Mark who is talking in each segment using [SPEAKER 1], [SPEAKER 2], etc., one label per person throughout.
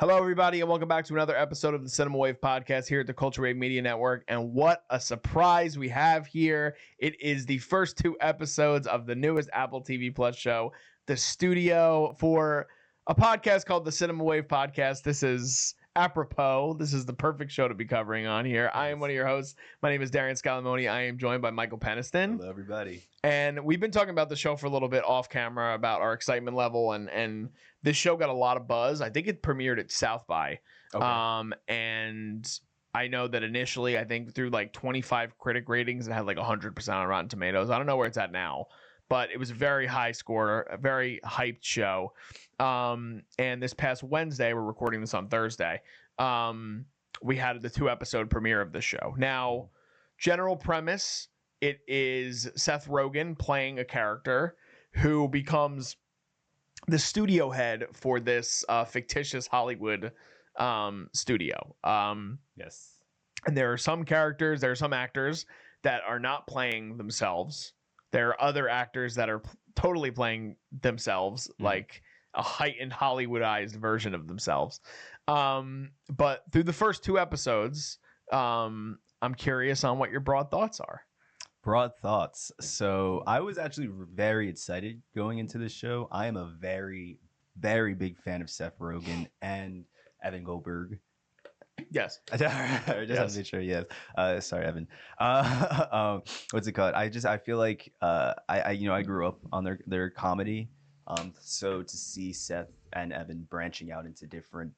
[SPEAKER 1] Hello, everybody, and welcome back to another episode of the Cinema Wave podcast here at the Culture Wave Media Network. And what a surprise we have here. It is the first two episodes of the newest Apple TV Plus show, The Studio, for a podcast called the Cinema Wave Podcast. This is apropos. This is the perfect show to be covering on here. I am one of your hosts. My name is Darian Scalamoni. I am joined by Michael Peniston.
[SPEAKER 2] Hello, everybody.
[SPEAKER 1] And we've been talking about the show for a little bit off camera about our excitement level, and this show got a lot of buzz. I think it premiered at South by. Okay. And I know that initially, I think through like 25 critic ratings, it had like 100% on Rotten Tomatoes. I don't know where it's at now, but it was a very high score, a very hyped show. And this past Wednesday, we're recording this on Thursday, we had the 2-episode premiere of the show. Now, general premise, it is Seth Rogen playing a character who becomes the studio head for this fictitious Hollywood studio.
[SPEAKER 2] Yes.
[SPEAKER 1] And there are some characters, there are some actors that are not playing themselves. There are other actors that are totally playing themselves, like a heightened Hollywoodized version of themselves. But through the first 2 episodes, I'm curious on what your broad thoughts are.
[SPEAKER 2] Broad thoughts. So I was actually very excited going into this show. I am a very, very big fan of Seth Rogen and Evan Goldberg.
[SPEAKER 1] Yes.
[SPEAKER 2] I just have to make sure. Yes. Sorry, Evan. What's it called? I feel like I grew up on their comedy. So to see Seth and Evan branching out into different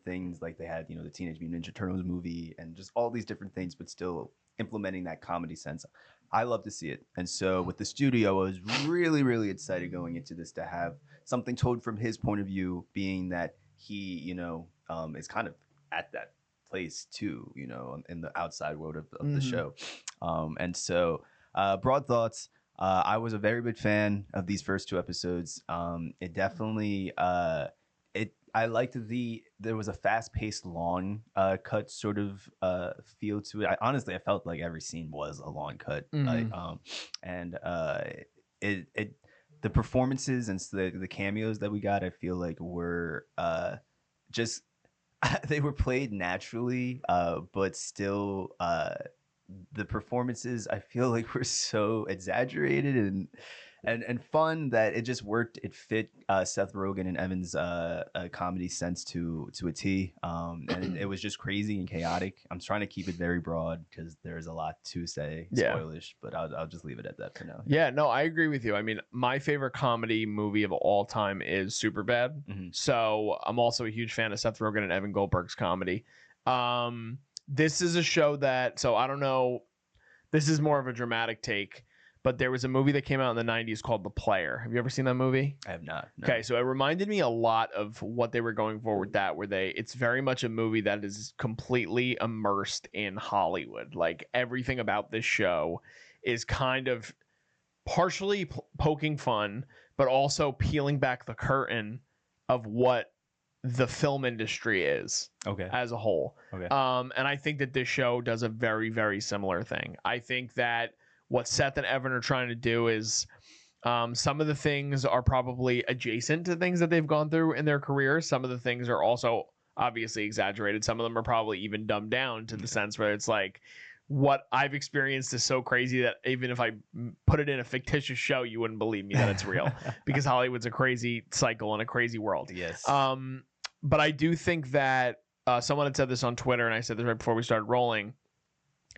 [SPEAKER 2] things, like they had, the Teenage Mutant Ninja Turtles movie and just all these different things, but still implementing that comedy sense. I love to see it. And so with the studio, I was really, really excited going into this to have something told from his point of view, being that he, is kind of at that place too, in the outside world of the show. And so broad thoughts. I was a very big fan of these first 2 episodes. It definitely, I liked there was a fast-paced, long cut sort of feel to it. I felt like every scene was a long cut. The performances and the cameos that we got, I feel like were just they were played naturally, but still the performances I feel like were so exaggerated and fun that it just worked. It fit Seth Rogen and Evan's comedy sense to a T. And it was just crazy and chaotic. I'm trying to keep it very broad because there's a lot to say, spoilish, but I'll just leave it at that for now.
[SPEAKER 1] Yeah, no, I agree with you. I mean, my favorite comedy movie of all time is Superbad. So I'm also a huge fan of Seth Rogen and Evan Goldberg's comedy. This is a show that, so I don't know, this is more of a dramatic take, but there was a movie that came out in the 90s called The Player. Have you ever seen that movie?
[SPEAKER 2] I have not. No.
[SPEAKER 1] Okay, so it reminded me a lot of what they were going for with that, where it's very much a movie that is completely immersed in Hollywood. Like, everything about this show is kind of partially poking fun, but also peeling back the curtain of what the film industry is as a whole. And I think that this show does a very, very similar thing. I think that what Seth and Evan are trying to do is some of the things are probably adjacent to things that they've gone through in their careers. Some of the things are also obviously exaggerated. Some of them are probably even dumbed down to the sense where it's like, what I've experienced is so crazy that even if I put it in a fictitious show, you wouldn't believe me that it's real because Hollywood's a crazy cycle and a crazy world.
[SPEAKER 2] Yes.
[SPEAKER 1] But I do think that someone had said this on Twitter, and I said this right before we started rolling.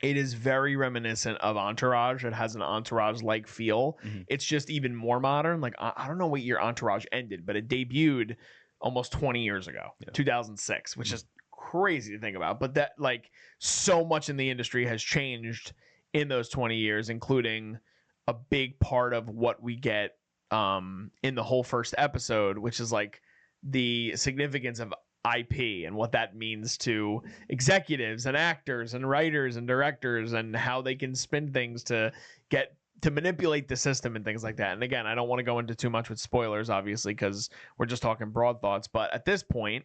[SPEAKER 1] It is very reminiscent of Entourage. It has an Entourage-like feel. It's just even more modern. Like, I don't know what year Entourage ended, but it debuted almost 20 years ago, 2006, which is crazy to think about. But that, like, so much in the industry has changed in those 20 years, including a big part of what we get in the whole first episode, which is like the significance of IP and what that means to executives and actors and writers and directors and how they can spin things to get to manipulate the system and things like that. And again, I don't want to go into too much with spoilers, obviously, because we're just talking broad thoughts. But at this point,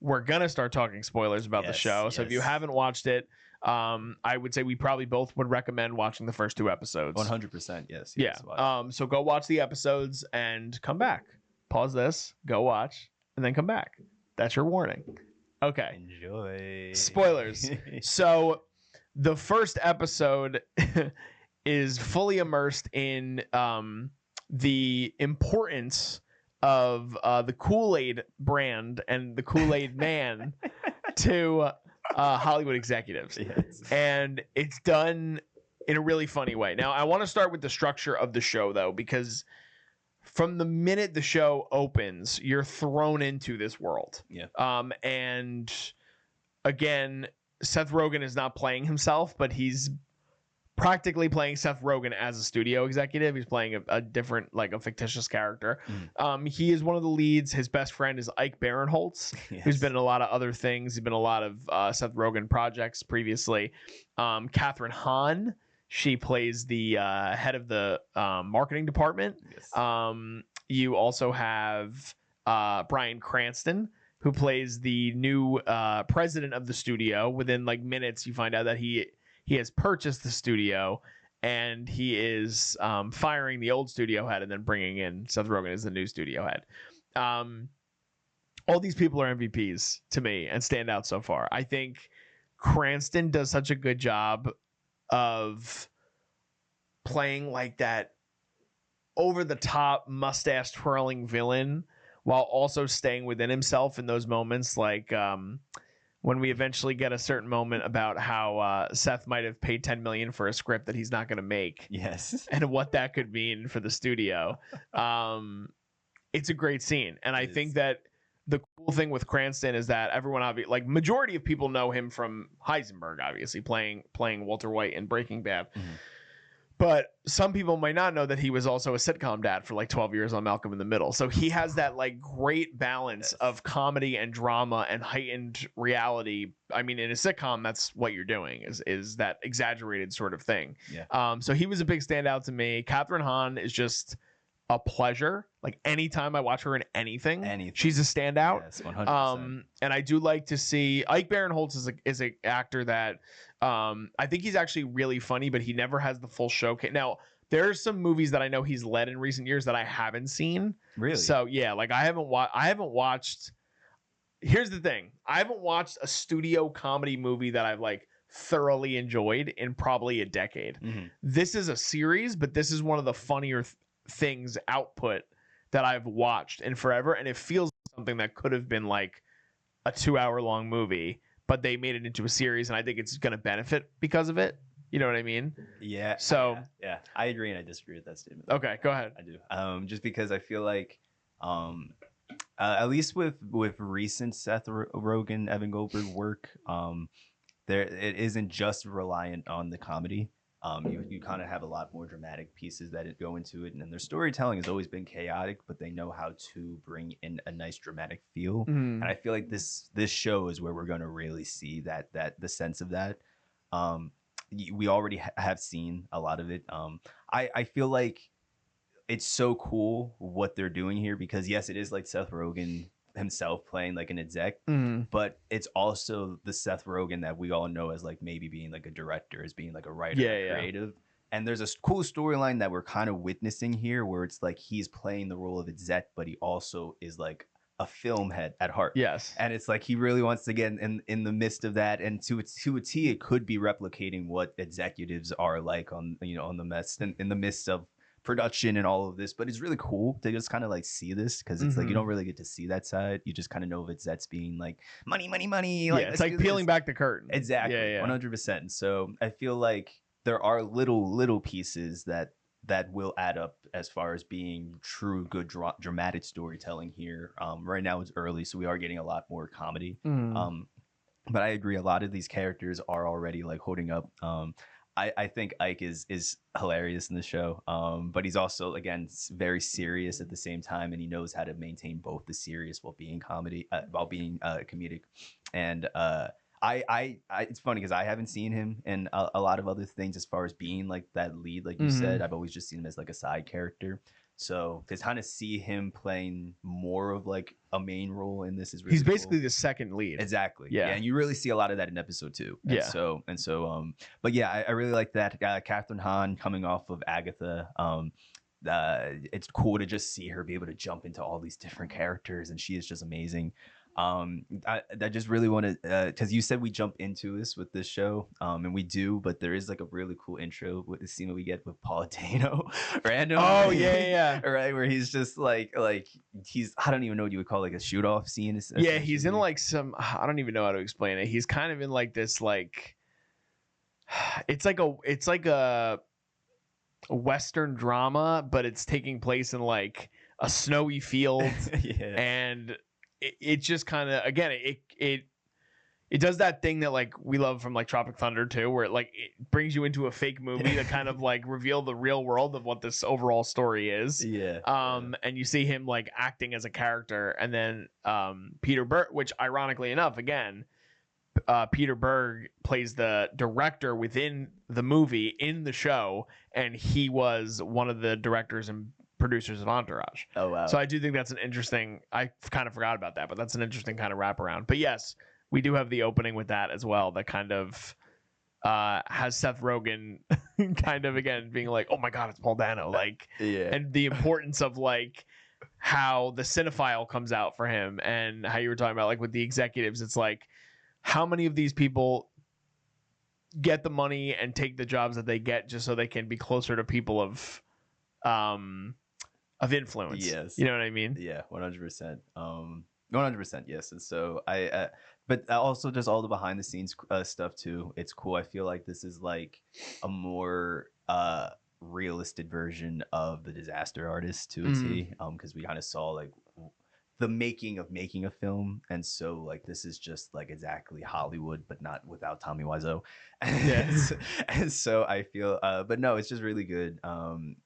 [SPEAKER 1] we're going to start talking spoilers about the show. So if you haven't watched it, I would say we probably both would recommend watching the first 2 episodes.
[SPEAKER 2] 100%. Yes.
[SPEAKER 1] Yeah. So go watch the episodes and come back. Pause this, go watch, and then come back. That's your warning. Okay.
[SPEAKER 2] Enjoy.
[SPEAKER 1] Spoilers. So the first episode is fully immersed in the importance of the Kool-Aid brand and the Kool-Aid man to Hollywood executives.
[SPEAKER 2] Yes.
[SPEAKER 1] And it's done in a really funny way. Now, I want to start with the structure of the show, though, because from the minute the show opens, you're thrown into this world.
[SPEAKER 2] Yeah.
[SPEAKER 1] And again, Seth Rogen is not playing himself, but he's practically playing Seth Rogen as a studio executive. He's playing a different, like a fictitious character. He is one of the leads. His best friend is Ike Barinholtz, who's been in a lot of other things. He's been in a lot of Seth Rogen projects previously. Kathryn Hahn, she plays the head of the marketing department. Yes. You also have Bryan Cranston, who plays the new president of the studio. Within like minutes, you find out that he has purchased the studio, and he is firing the old studio head and then bringing in Seth Rogen as the new studio head. All these people are MVPs to me and stand out so far. I think Cranston does such a good job of playing like that over-the-top mustache twirling villain while also staying within himself in those moments, like when we eventually get a certain moment about how Seth might have paid $10 million for a script that he's not going to make.
[SPEAKER 2] Yes.
[SPEAKER 1] And what that could mean for the studio. It's a great scene. And I think that the cool thing with Cranston is that everyone, like majority of people know him from Heisenberg, obviously playing Walter White in Breaking Bad. Mm-hmm. But some people might not know that he was also a sitcom dad for like 12 years on Malcolm in the Middle. So he has that like great balance of comedy and drama and heightened reality. I mean, in a sitcom, that's what you're doing is that exaggerated sort of thing. Yeah. So he was a big standout to me. Kathryn Hahn is just a pleasure. Like anytime I watch her in anything. She's a standout. Yes, 100%. And I do like to see Ike Barinholtz is a actor that I think he's actually really funny, but he never has the full showcase. Now, there's some movies that I know he's led in recent years that I haven't seen. Really? So yeah, like I haven't watched. Here's the thing: I haven't watched a studio comedy movie that I've like thoroughly enjoyed in probably a decade. Mm-hmm. This is a series, but this is one of the funnier things output that I've watched in forever, and it feels like something that could have been like a 2-hour long movie, but they made it into a series, and I think it's going to benefit because of it. You know what I mean? Yeah. So
[SPEAKER 2] yeah, I agree and I disagree with that statement.
[SPEAKER 1] Okay, go ahead.
[SPEAKER 2] I do. Just because I feel like at least with recent Seth Rogen Evan Goldberg work, there it isn't just reliant on the comedy. You kind of have a lot more dramatic pieces that go into it, and then their storytelling has always been chaotic, but they know how to bring in a nice dramatic feel. And I feel like this show is where we're going to really see that the sense of that. We already have seen a lot of it. I feel like it's so cool what they're doing here because yes, it is like Seth Rogen himself playing like an exec, but it's also the Seth Rogen that we all know as like maybe being like a director, as being like a writer, creative. And there's a cool storyline that we're kind of witnessing here where it's like he's playing the role of exec, but he also is like a film head at heart. Yes. And it's like he really wants to get in the midst of that, and to a T, it could be replicating what executives are like on in the midst of production and all of this. But it's really cool to just kind of like see this because it's like you don't really get to see that side. You just kind of know of execs being like money. Like,
[SPEAKER 1] it's like peeling back the curtain.
[SPEAKER 2] Exactly. 100%. So I feel like there are little pieces that will add up as far as being true good dramatic storytelling here. Right now it's early, so we are getting a lot more comedy. But I agree, a lot of these characters are already like holding up. I think Ike is hilarious in the show, but he's also, again, very serious at the same time, and he knows how to maintain both the serious while being comedic. And it's funny because I haven't seen him in a lot of other things as far as being like that lead, like you said. I've always just seen him as like a side character. So to kind of see him playing more of like a main role in this is really
[SPEAKER 1] he's basically the second lead.
[SPEAKER 2] Exactly. Yeah. And you really see a lot of that in episode 2. And so but yeah, I really like that. Kathryn Hahn coming off of Agatha. It's cool to just see her be able to jump into all these different characters, and she is just amazing. I just really want to, because you said we jump into this with this show, and we do, but there is like a really cool intro with the scene that we get with Paul Dano randomly.
[SPEAKER 1] Oh yeah.
[SPEAKER 2] Right, where he's just like he's, I don't even know what you would call like a shoot off scene.
[SPEAKER 1] Yeah, he's in like some, I don't even know how to explain it. He's kind of in like this like, it's like a Western drama, but it's taking place in like a snowy field.
[SPEAKER 2] Yeah.
[SPEAKER 1] And it just kind of, again, it does that thing that like we love from like Tropic Thunder too, where it brings you into a fake movie to kind of like reveal the real world of what this overall story is.
[SPEAKER 2] Yeah.
[SPEAKER 1] And you see him like acting as a character, and then Peter Berg, which ironically enough, again, Peter Berg plays the director within the movie in the show, and he was one of the directors and producers of Entourage.
[SPEAKER 2] Oh wow.
[SPEAKER 1] So I do think that's an interesting, I kind of forgot about that, but that's an interesting kind of wraparound. But yes, we do have the opening with that as well, that kind of has Seth Rogen kind of again being like, oh my god, it's Paul Dano, like,
[SPEAKER 2] yeah.
[SPEAKER 1] and the importance of like how the cinephile comes out for him, and how you were talking about like with the executives, it's like how many of these people get the money and take the jobs that they get just so they can be closer to people of influence.
[SPEAKER 2] Yes.
[SPEAKER 1] You know what I mean?
[SPEAKER 2] Yeah, 100%. 100%, yes. And so but also just all the behind the scenes stuff too. It's cool. I feel like this is like a more realistic version of The Disaster Artist to a T, because we kind of saw like the making a film, and so like this is just like exactly Hollywood, but not without Tommy Wiseau.
[SPEAKER 1] Yes.
[SPEAKER 2] And so I feel but no, it's just really good.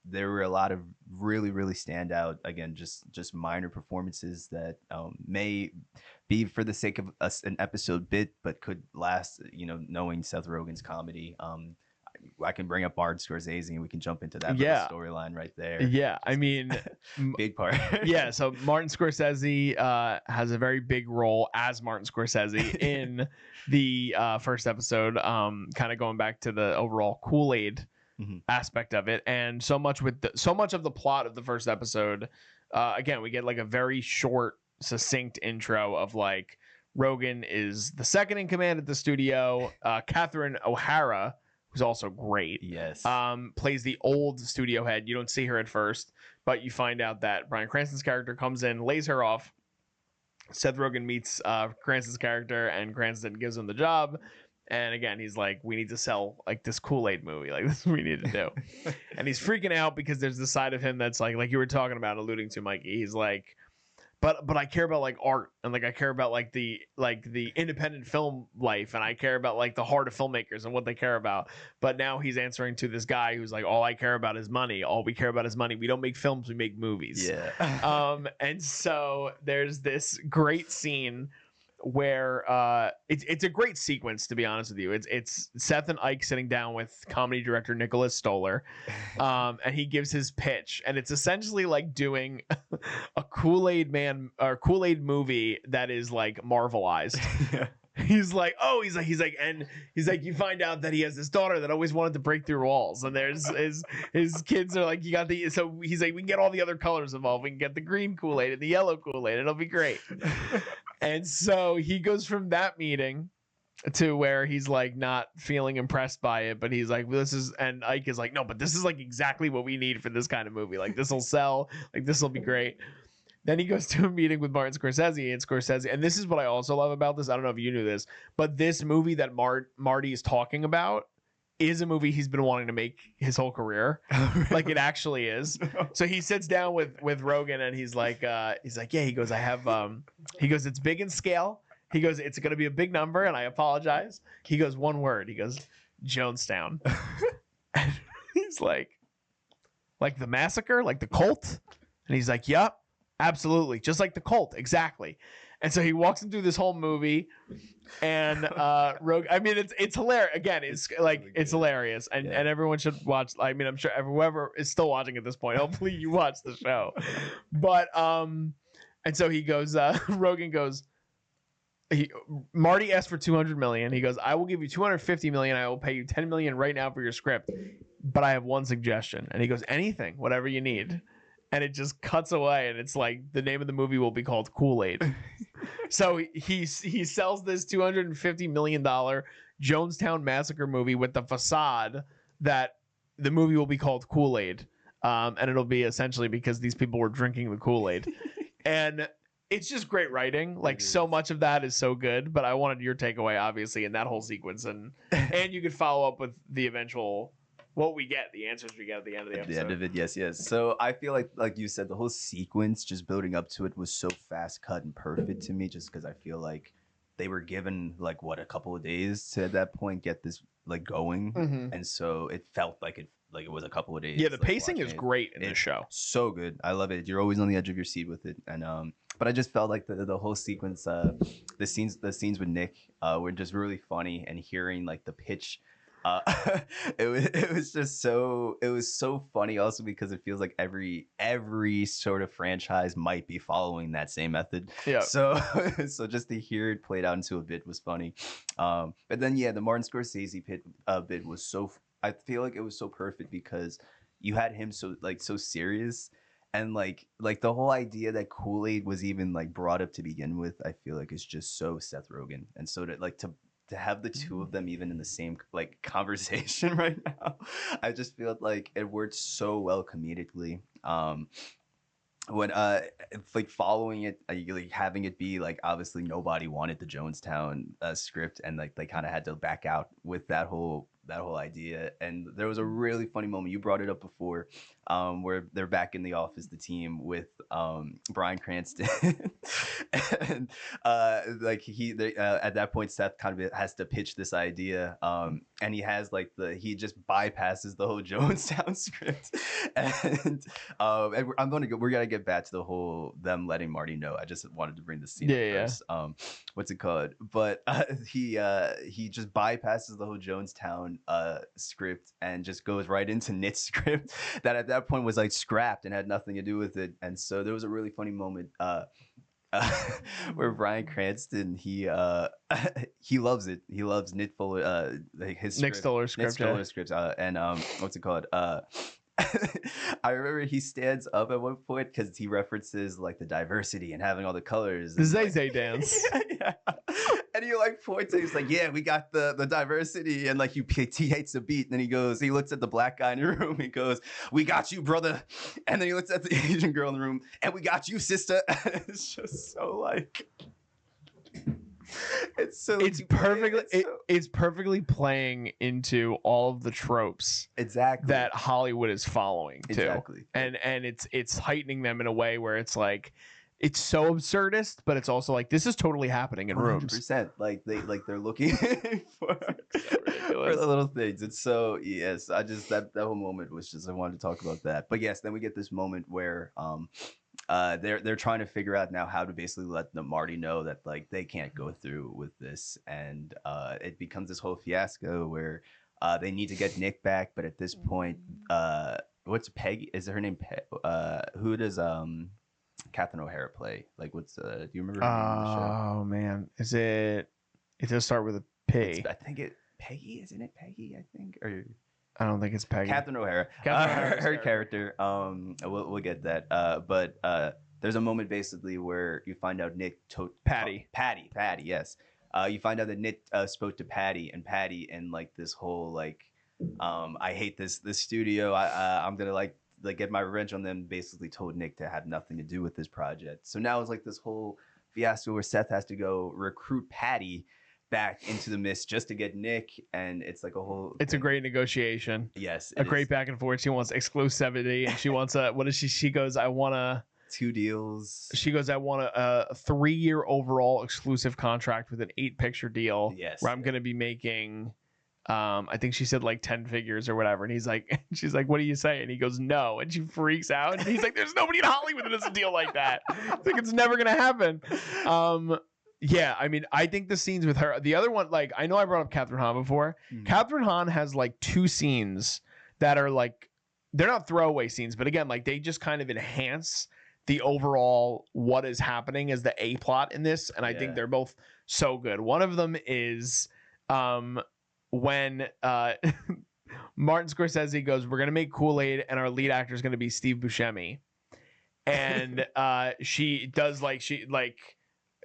[SPEAKER 2] There were a lot of really standout, again, just minor performances that may be for the sake of an episode bit, but could last, knowing Seth Rogen's comedy. I can bring up Martin Scorsese and we can jump into that storyline right there.
[SPEAKER 1] Yeah, I mean,
[SPEAKER 2] big part.
[SPEAKER 1] Yeah, so Martin Scorsese has a very big role as Martin Scorsese in the first episode, kind of going back to the overall Kool-Aid aspect of it, and so much of the plot of the first episode. Again, we get like a very short, succinct intro of like Rogen is the second in command at the studio. Catherine O'Hara, who's also great.
[SPEAKER 2] Yes.
[SPEAKER 1] Plays the old studio head. You don't see her at first, but you find out that Bryan Cranston's character comes in, lays her off. Seth Rogen meets Cranston's character, and Cranston gives him the job. And again, he's like, we need to sell like this Kool-Aid movie. Like, this is what we need to do. And he's freaking out because there's the side of him that's like you were talking about, alluding to, Mikey. He's like, but I care about like art, and like I care about like the independent film life, and I care about like the heart of filmmakers and what they care about. But now he's answering to this guy who's like, all I care about is money. All we care about is money. We don't make films, we make movies.
[SPEAKER 2] Yeah.
[SPEAKER 1] And so there's this great scene where it's a great sequence, to be honest with you. It's Seth and Ike sitting down with comedy director Nicholas Stoller, and he gives his pitch, and it's essentially like doing a Kool-Aid movie that is like Marvelized.
[SPEAKER 2] Yeah.
[SPEAKER 1] He's like, you find out that he has this daughter that always wanted to break through walls, and there's his kids are like, so he's like, we can get all the other colors involved. We can get the green Kool-Aid and the yellow Kool-Aid. It'll be great. And so he goes from that meeting to where he's like not feeling impressed by it, but he's like, and Ike is like, no, but this is like exactly what we need for this kind of movie. Like, this will sell, like this will be great. Then he goes to a meeting with Martin Scorsese, and this is what I also love about this. I don't know if you knew this, but this movie that Marty is talking about is a movie he's been wanting to make his whole career. Like, it actually is. So he sits down with Rogen, and he's like, yeah, he goes, it's big in scale. He goes, it's going to be a big number, and I apologize. He goes, one word. He goes, Jonestown. And he's like the massacre, like the cult? And he's like, yep, absolutely. Just like the cult. Exactly. And so he walks him through this whole movie, and Rogue. I mean, it's hilarious. Again, it's like it's hilarious, and everyone should watch. I mean, I'm sure whoever is still watching at this point, hopefully you watch the show. But and so he goes. Rogen goes. Marty asked for $200 million. He goes, I will give you $250 million. I will pay you $10 million right now for your script, but I have one suggestion. And he goes, anything, whatever you need. And it just cuts away, and it's like the name of the movie will be called Kool-Aid. So he sells this $250 million Jonestown Massacre movie with the facade that the movie will be called Kool-Aid. And it'll be essentially because these people were drinking the Kool-Aid. And it's just great writing. Like, so much of that is so good. But I wanted your takeaway, obviously, in that whole sequence. And you could follow up with the eventual, what we get, the answers we get at the end of the episode.
[SPEAKER 2] At the end of it, yes. So I feel like you said, the whole sequence just building up to it was so fast cut and perfect to me, just because I feel like they were given like a couple of days to at that point get this like going. And so it felt like it was a couple of days.
[SPEAKER 1] Yeah, the pacing is great in this show.
[SPEAKER 2] So good. I love it. You're always on the edge of your seat with it. And but I just felt like the whole sequence, the scenes with Nick were just really funny, and hearing like the pitch, it was so funny also because it feels like every sort of franchise might be following that same method.
[SPEAKER 1] Yeah.
[SPEAKER 2] So just to hear it played out into a bit was funny. But then the Martin Scorsese bit was so, I feel like it was so perfect because you had him so serious, and like the whole idea that Kool-Aid was even like brought up to begin with, I feel like is just so Seth Rogen. And so to have the two of them even in the same like conversation right now, I just feel like it worked so well comedically. When like following it, like having it be like, obviously nobody wanted the Jonestown script, and like they kind of had to back out with that whole idea. And there was a really funny moment, you brought it up before, where they're back in the office, the team with Bryan Cranston, and like at that point Seth kind of has to pitch this idea, and he has he just bypasses the whole Jonestown script, and we're gonna get back to the whole them letting Marty know. I just wanted to bring the scene up first. What's it called? But he just bypasses the whole Jonestown script and just goes right into Nick's script that at that point was like scrapped and had nothing to do with it. And so there was a really funny moment where Bryan Cranston, he loves it. He loves Nick Fuller, his
[SPEAKER 1] Nick Stoller's script.
[SPEAKER 2] And what's it called? I remember he stands up at one point because he references like the diversity and having all the colors.
[SPEAKER 1] The Zay dance.
[SPEAKER 2] Yeah. And he like points and he's like, yeah, we got the diversity. And like he hates the beat. And then he looks at the black guy in the room. He goes, we got you, brother. And then he looks at the Asian girl in the room, and we got you, sister. It's just so like, it's perfectly
[SPEAKER 1] playing into all of the tropes that Hollywood is following too. And it's heightening them in a way where it's like, it's so absurdist, but it's also like, this is totally happening in rooms.
[SPEAKER 2] 100%. Like they're looking for the little things. It's so, yes, I just that whole moment was just, I wanted to talk about that. But yes, then we get this moment where they're trying to figure out now how to basically let the Marty know that like they can't go through with this, and it becomes this whole fiasco where they need to get Nick back, but at this point, what's Peggy? Is her name? Who does Kathryn O'Hara play? Like, what's do you remember her name in the show?
[SPEAKER 1] Oh man, is it? It does start with a P.
[SPEAKER 2] I think Peggy, isn't it Peggy? I think, or
[SPEAKER 1] I don't think it's Peggy.
[SPEAKER 2] Kathryn O'Hara. Her character. We'll get that. But there's a moment basically where you find out Nick Patty. Yes. You find out that Nick spoke to Patty, and like this whole like, I hate this studio. I'm gonna like get my revenge on them. Basically told Nick to have nothing to do with this project. So now it's like this whole fiasco where Seth has to go recruit Patty back into the mist just to get Nick, and it's like a whole
[SPEAKER 1] a great negotiation.
[SPEAKER 2] Yes,
[SPEAKER 1] a great back and forth. She wants exclusivity, and she wants she goes, I want
[SPEAKER 2] 2 deals.
[SPEAKER 1] She goes, I want a 3-year overall exclusive contract with an 8-picture deal.
[SPEAKER 2] Yes,
[SPEAKER 1] where I'm going to be making I think she said like 10 figures or whatever, and she's like, what do you say? And he goes, no, and she freaks out, and he's like, there's nobody in Hollywood that does a deal like that. Like, it's never gonna happen. Yeah, I mean, I think the scenes with her, the other one, like, I know I brought up Kathryn Hahn before. Kathryn Hahn has like 2 scenes that are like, they're not throwaway scenes, but again, like, they just kind of enhance the overall what is happening as the A plot in this, and I think they're both so good. One of them is when Martin Scorsese goes, we're gonna make Kool-Aid, and our lead actor is gonna be Steve Buscemi, and she does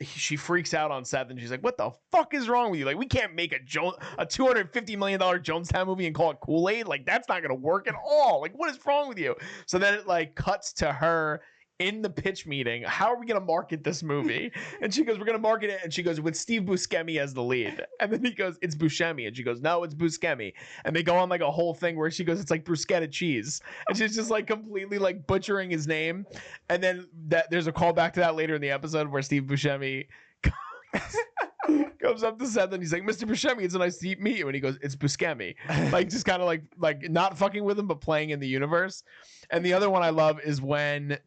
[SPEAKER 1] she freaks out on Seth and she's like, what the fuck is wrong with you? Like, we can't make a $250 million Jonestown movie and call it Kool-Aid. Like, that's not going to work at all. Like, what is wrong with you? So then it like cuts to her in the pitch meeting. How are we going to market this movie? And she goes, we're going to market it. And she goes, with Steve Buscemi as the lead. And then he goes, it's Buscemi. And she goes, no, it's Buscemi. And they go on like a whole thing where she goes, it's like bruschetta cheese. And she's just like completely like butchering his name. And then there's a callback to that later in the episode where Steve Buscemi comes up to Seth and he's like, Mr. Buscemi, it's a nice to meet you. And he goes, it's Buscemi. Like, just kind of like not fucking with him, but playing in the universe. And the other one I love is when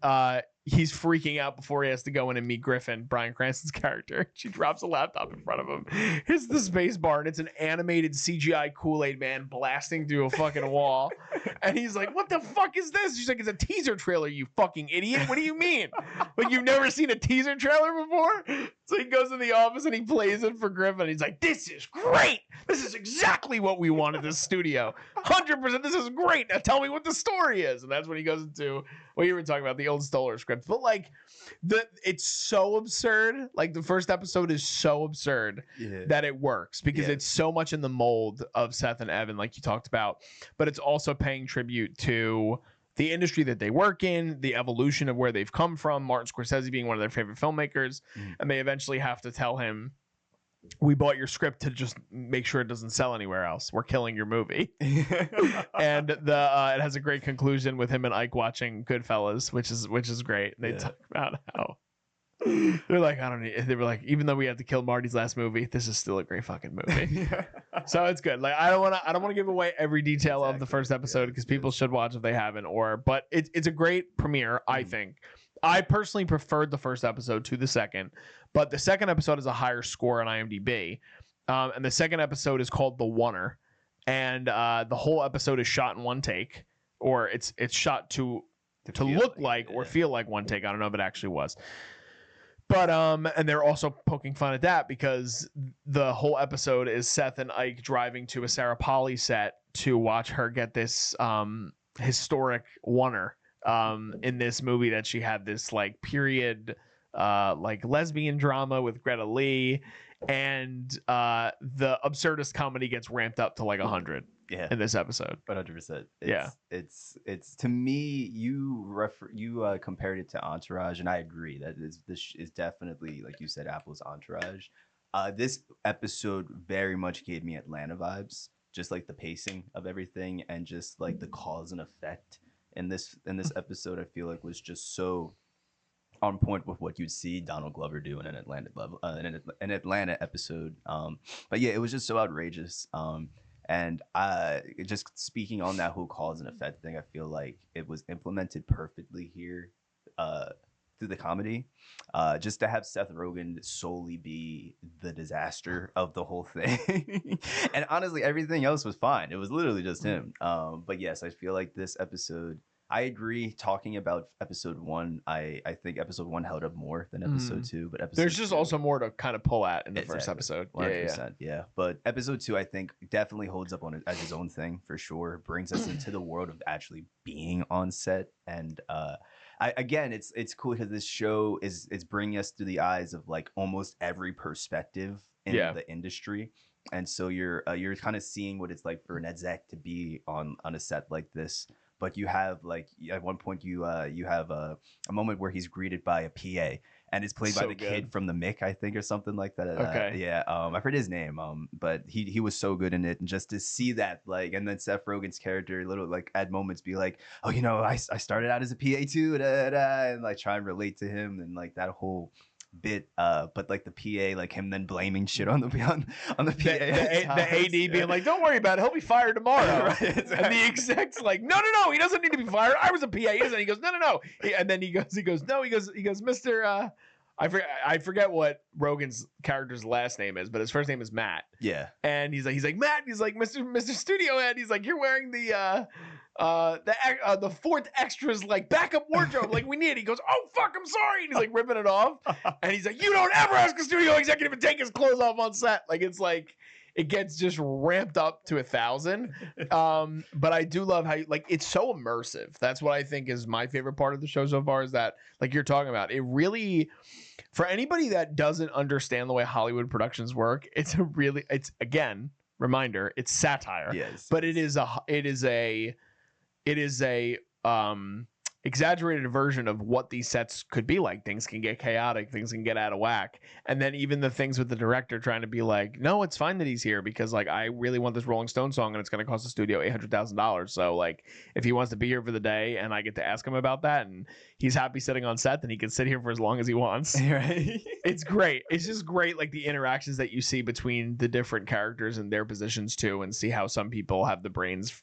[SPEAKER 1] he's freaking out before he has to go in and meet Griffin, Bryan Cranston's character. She drops a laptop in front of him, hits the space bar, and it's an animated CGI Kool-Aid man blasting through a fucking wall. And he's like, what the fuck is this? She's like, it's a teaser trailer, you fucking idiot. What do you mean? Like, you've never seen a teaser trailer before? So he goes in the office and he plays it for Griffin. He's like, this is great. This is exactly what we want at this studio. 100%. This is great. Now tell me what the story is. And that's when he goes into what you were talking about, the old Stoller script. But like, it's so absurd. Like, the first episode is so absurd that it works because it's so much in the mold of Seth and Evan, like you talked about. But it's also paying tribute to the industry that they work in, the evolution of where they've come from, Martin Scorsese being one of their favorite filmmers, and they eventually have to tell him, we bought your script to just make sure it doesn't sell anywhere else. We're killing your movie. And it has a great conclusion with him and Ike watching Goodfellas, which is great. And they talk about how they're like, they were like, even though we had to kill Marty's last movie, this is still a great fucking movie. So it's good. Like, I don't want to give away every detail of the first episode because people should watch if they haven't, but it's a great premiere, I think. I personally preferred the first episode to the second, but the second episode has a higher score on IMDb. And the second episode is called The Oner. And the whole episode is shot in one take, or it's shot to look like or feel like one take. I don't know if it actually was. But and they're also poking fun at that because the whole episode is Seth and Ike driving to a Sarah Polley set to watch her get this historic Oner in this movie that she had this like period like lesbian drama with Greta Lee, and the absurdist comedy gets ramped up to like 100 in this episode.
[SPEAKER 2] 100%. It's to me, you compared it to Entourage, and I agree that this is definitely, like you said, Apple's Entourage. This episode very much gave me Atlanta vibes, just like the pacing of everything and just like the cause and effect in this episode. I feel like was just so on point with what you'd see Donald Glover do in an Atlanta episode. But yeah, it was just so outrageous. And just speaking on that whole cause and effect thing, I feel like it was implemented perfectly here through the comedy. Just to have Seth Rogen solely be the disaster of the whole thing. And honestly, everything else was fine. It was literally just him. But yes, I feel like this episode, I agree. Talking about episode 1, I think episode 1 held up more than episode 2. But
[SPEAKER 1] there's just also more to kind of pull at in the first episode.
[SPEAKER 2] 100%, yeah. But episode 2, I think, definitely holds up on it as his own thing for sure. Brings us into the world of actually being on set. And again, it's cool because this show is bringing us through the eyes of like almost every perspective in the industry. And so you're kind of seeing what it's like for an exec to be on a set like this. But you have like at one point you have a moment where he's greeted by a PA, and it's played by the kid from the Mick, I think, or something like that.
[SPEAKER 1] Okay.
[SPEAKER 2] I forget his name. But he was so good in it, and just to see that, like, and then Seth Rogen's character, little like at moments, be like, oh, you know, I started out as a PA too, and like try and relate to him, and like that whole bit, but like the PA, like him then blaming shit on the PA,
[SPEAKER 1] the AD being like, don't worry about it, he'll be fired tomorrow. Right, exactly. And the exec's like, no, he doesn't need to be fired. I was a PA, isn't he? He goes, no. And then he goes, Mr. I forget what Rogen's character's last name is, but his first name is Matt.
[SPEAKER 2] Yeah.
[SPEAKER 1] And he's like Matt. He's like Mr. Studio Head. He's like, you're wearing the fourth extras like backup wardrobe like we need. He goes, oh fuck, I'm sorry. And he's like ripping it off. And he's like, you don't ever ask a studio executive to take his clothes off on set. Like it's like it gets just ramped up to 1,000. But I do love how like it's so immersive. That's what I think is my favorite part of the show so far, is that, like you're talking about, it really, for anybody that doesn't understand the way Hollywood productions work, it's again, reminder, it's satire.
[SPEAKER 2] Yes.
[SPEAKER 1] But it is a exaggerated version of what these sets could be like. Things can get chaotic, things can get out of whack, and then even the things with the director trying to be like, no, it's fine that he's here because like I really want this Rolling Stone song and it's going to cost the studio $800,000. So like if he wants to be here for the day and I get to ask him about that and he's happy sitting on set, then he can sit here for as long as he wants.
[SPEAKER 2] Right.
[SPEAKER 1] It's great. It's just great, like the interactions that you see between the different characters and their positions too, and see how some people have the brains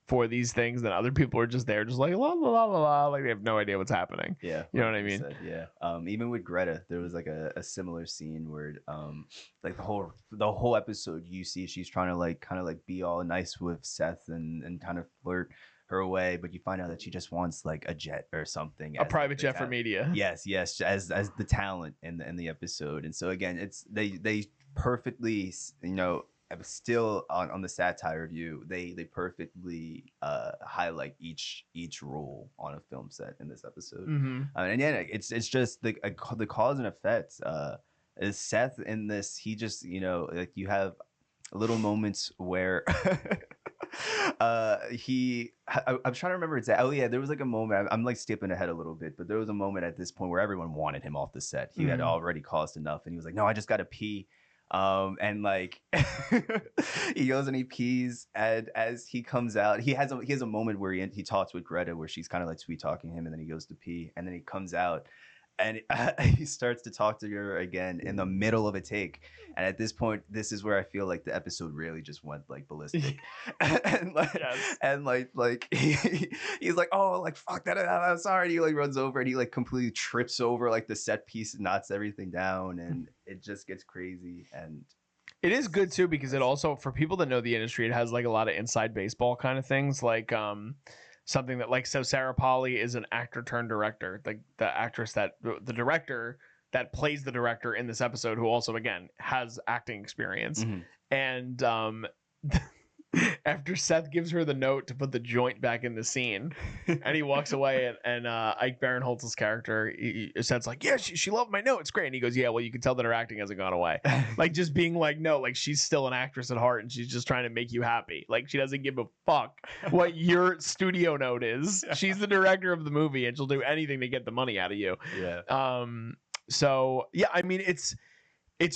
[SPEAKER 1] for these things, then other people are just there, just like la la la la la, like they have no idea what's happening.
[SPEAKER 2] Yeah,
[SPEAKER 1] you know what I mean?
[SPEAKER 2] Yeah. Even with Greta, there was like a similar scene where, like the whole episode, you see she's trying to like kind of like be all nice with Seth and kind of flirt her away, but you find out that she just wants like a jet or something,
[SPEAKER 1] a private jet for media.
[SPEAKER 2] Yes, as the talent in the episode, and so again, it's they perfectly, still on the satire view, they perfectly highlight each role on a film set in this episode. And yeah, it's just the cause and effect. Is Seth in this? He just like you have little moments where I'm trying to remember exactly. Oh yeah, there was like a moment. I'm like skipping ahead a little bit, but there was a moment at this point where everyone wanted him off the set. He had already caused enough, and he was like, "No, I just got to pee." And like he goes and he pees, and as he comes out, he has a moment where he talks with Greta, where she's kind of like sweet talking him, and then he goes to pee, and then he comes out, and he starts to talk to her again in the middle of a take. And at this point, this is where I feel like the episode really just went like ballistic. and like he's like, oh, like fuck that, I'm sorry. And he like runs over and he like completely trips over like the set piece and knocks everything down, and it just gets crazy. And
[SPEAKER 1] it is good too, because it also, for people that know the industry, it has like a lot of inside baseball kind of things, like something that, like, so Sarah Polley is an actor turned director, like the actress the director that plays the director in this episode, who also again has acting experience. And after Seth gives her the note to put the joint back in the scene, and he walks away, and Ike Barinholtz's character, Seth's like, yeah, she loved my note, it's great. And he goes, yeah, well, you can tell that her acting hasn't gone away. Like, just being like, no, like, she's still an actress at heart, and she's just trying to make you happy. Like, she doesn't give a fuck what your studio note is. She's the director of the movie, and she'll do anything to get the money out of you.
[SPEAKER 2] Yeah.
[SPEAKER 1] So yeah, I mean, it's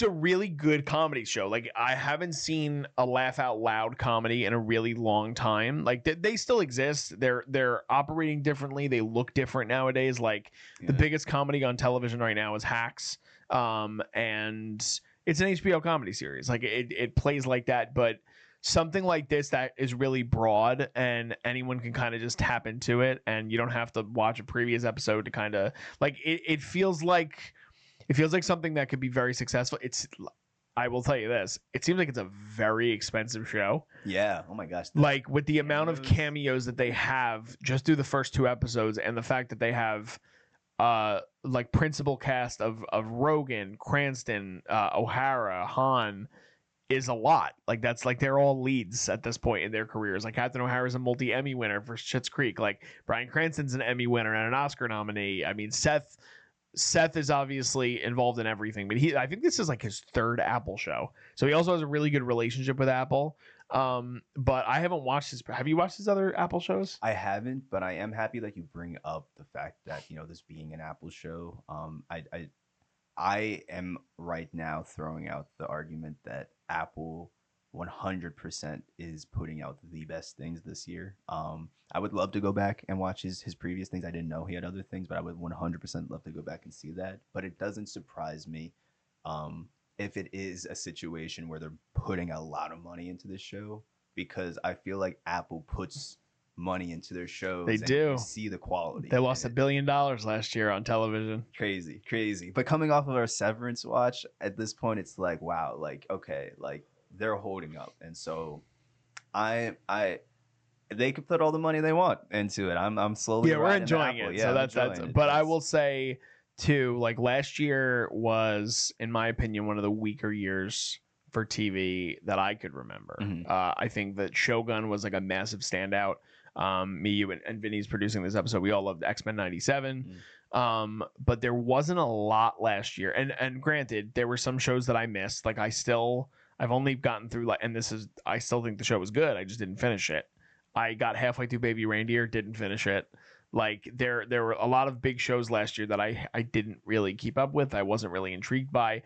[SPEAKER 1] a really good comedy show. Like, I haven't seen a laugh out loud comedy in a really long time. Like, they still exist. They're operating differently. They look different nowadays. Like, the biggest comedy on television right now is Hacks. And it's an HBO comedy series. Like, it plays like that, but something like this that is really broad and anyone can kind of just tap into it, and you don't have to watch a previous episode to kind of like it feels like something that could be very successful. I will tell you this, it seems like it's a very expensive show.
[SPEAKER 2] Yeah. Oh my gosh.
[SPEAKER 1] Like, with the amount of cameos that they have just through the first 2 episodes, and the fact that they have like principal cast of Rogen, Cranston, O'Hara, Hahn, is a lot. Like, that's like they're all leads at this point in their careers. Like, Kathryn O'Hara's a multi-Emmy winner for Schitt's Creek. Like, Bryan Cranston's an Emmy winner and an Oscar nominee. I mean, Seth is obviously involved in everything, but I think this is like his 3rd Apple show. So he also has a really good relationship with Apple. But I haven't watched his. Have you watched his other Apple shows?
[SPEAKER 2] I haven't, but I am happy that you bring up the fact that, this being an Apple show. I am right now throwing out the argument that Apple 100% is putting out the best things this year. I would love to go back and watch his previous things. I didn't know he had other things, but I would 100% love to go back and see that. But it doesn't surprise me if it is a situation where they're putting a lot of money into this show, because I feel like Apple puts money into their shows.
[SPEAKER 1] They do.
[SPEAKER 2] You see the quality.
[SPEAKER 1] They lost $1 billion last year on television.
[SPEAKER 2] Crazy. But coming off of our Severance watch, at this point, it's like, wow, like, okay, like, they're holding up. And so they could put all the money they want into it. I'm slowly
[SPEAKER 1] we're enjoying it.
[SPEAKER 2] Yeah,
[SPEAKER 1] so that's but I will say too, like, last year was, in my opinion, one of the weaker years for TV that I could remember. I think that Shogun was like a massive standout. Me, you, and Vinny's producing this episode. We all loved X-Men 97. But there wasn't a lot last year. And granted, there were some shows that I missed. Like I've only gotten through like, and I still think the show was good. I just didn't finish it. I got halfway through Baby Reindeer, didn't finish it. Like there were a lot of big shows last year that I didn't really keep up with. I wasn't really intrigued by.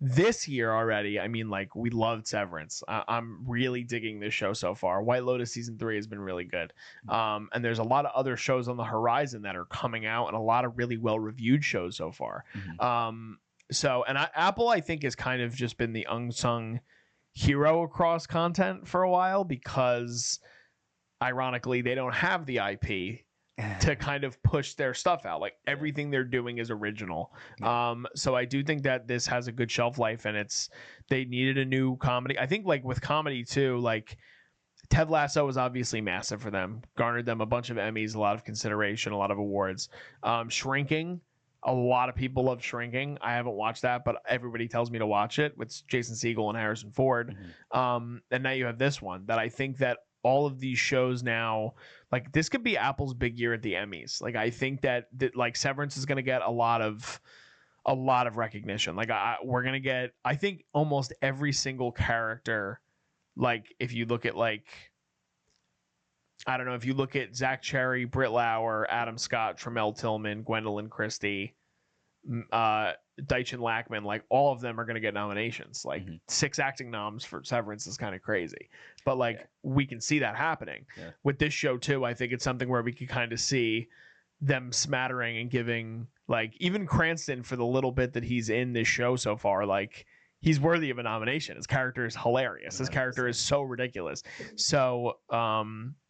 [SPEAKER 1] This year already, I mean, like, we loved Severance. I'm really digging this show so far. White Lotus season 3 has been really good. And there's a lot of other shows on the horizon that are coming out, and a lot of really well reviewed shows so far. Apple, I think, has kind of just been the unsung hero across content for a while, because ironically they don't have the IP to kind of push their stuff out. Like, everything they're doing is original. So I do think that this has a good shelf life, and they needed a new comedy. I think, like, with comedy too, like, Ted Lasso was obviously massive for them, garnered them a bunch of Emmys, a lot of consideration, a lot of awards. Shrinking, a lot of people love Shrinking. I haven't watched that, but everybody tells me to watch it, with Jason Segel and Harrison Ford. And now you have this one that I think that all of these shows now, like, this could be Apple's big year at the Emmys. Like, I think that like Severance is going to get a lot of recognition. Like, we're going to get, I think, almost every single character. Like, if you look at, like, I don't know, if you look at Zach Cherry, Britt Lauer, Adam Scott, Tramell Tillman, Gwendolyn Christie, Deitchen Lackman, like, all of them are going to get nominations. Like, 6 acting noms for Severance is kind of crazy, but like, we can see that happening with this show too. I think it's something where we could kind of see them smattering and giving, like, even Cranston, for the little bit that he's in this show so far, like, he's worthy of a nomination. His character is hilarious. His character is so ridiculous. So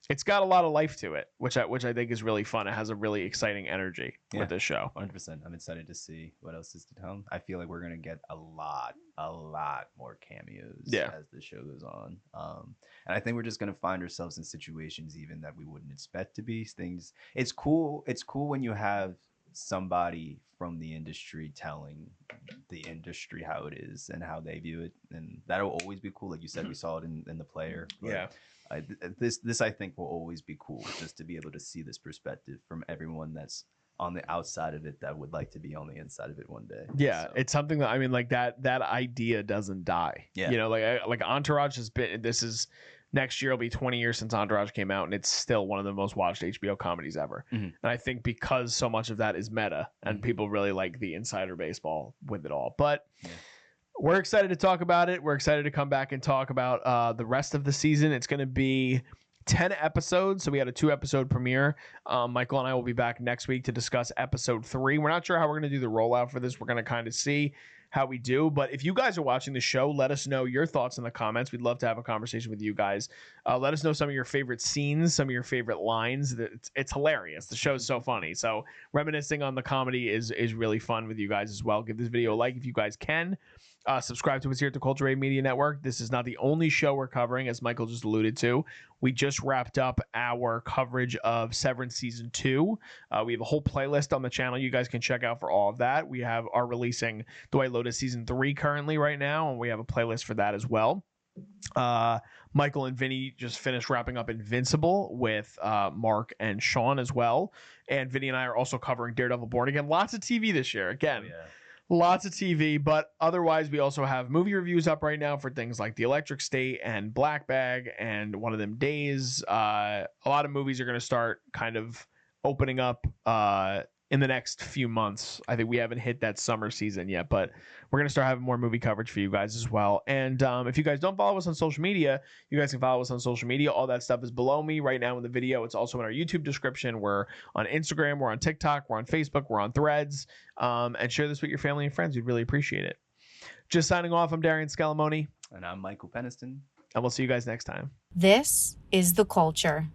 [SPEAKER 1] it's got a lot of life to it, which I think is really fun. It has a really exciting energy with this show.
[SPEAKER 2] 100%. I'm excited to see what else is to come. I feel like we're gonna get a lot more cameos as the show goes on. And I think we're just gonna find ourselves in situations even that we wouldn't expect to be. Things. It's cool when you have somebody from the industry telling the industry how it is and how they view it, and that'll always be cool. Like you said, we saw it in the Player. But this I think will always be cool, just to be able to see this perspective from everyone that's on the outside of it that would like to be on the inside of it one day. So. It's
[SPEAKER 1] something that, I mean, like, that idea doesn't die. You know, like Entourage has been, next year will be 20 years since Entourage came out, and it's still one of the most watched HBO comedies ever. And I think because so much of that is meta, and people really like the insider baseball with it all. But we're excited to talk about it. We're excited to come back and talk about the rest of the season. It's going to be 10 episodes. So we had a 2-episode premiere. Michael and I will be back next week to discuss episode 3. We're not sure how we're going to do the rollout for this. We're going to kind of see how we do. But if you guys are watching the show, let us know your thoughts in the comments. We'd love to have a conversation with you guys. Let us know some of your favorite scenes, some of your favorite lines. It's hilarious. The show is so funny. So reminiscing on the comedy is really fun with you guys as well. Give this video a like if you guys can. Subscribe to us here at the Culture Wave Media Network. This is not the only show we're covering, as Michael just alluded to. We just wrapped up our coverage of Severance Season 2. We have a whole playlist on the channel you guys can check out for all of that. We are releasing The White Lotus Season 3 currently right now, and we have a playlist for that as well. Michael and Vinny just finished wrapping up Invincible with Mark and Sean as well. And Vinny and I are also covering Daredevil Born Again. Lots of TV this year. Again. Lots of TV, but otherwise we also have movie reviews up right now for things like The Electric State and Black Bag and One of Them Days. A lot of movies are going to start kind of opening up in the next few months. I think we haven't hit that summer season yet, but we're going to start having more movie coverage for you guys as well. And if you guys don't follow us on social media, you guys can follow us on social media. All that stuff is below me right now in the video. It's also in our YouTube description. We're on Instagram, we're on TikTok, we're on Facebook, we're on Threads. And share this with your family and friends. We'd really appreciate it. Just signing off, I'm Darian Scalamoni.
[SPEAKER 2] And I'm Michael Peniston.
[SPEAKER 1] And we'll see you guys next time.
[SPEAKER 3] This is The Culture.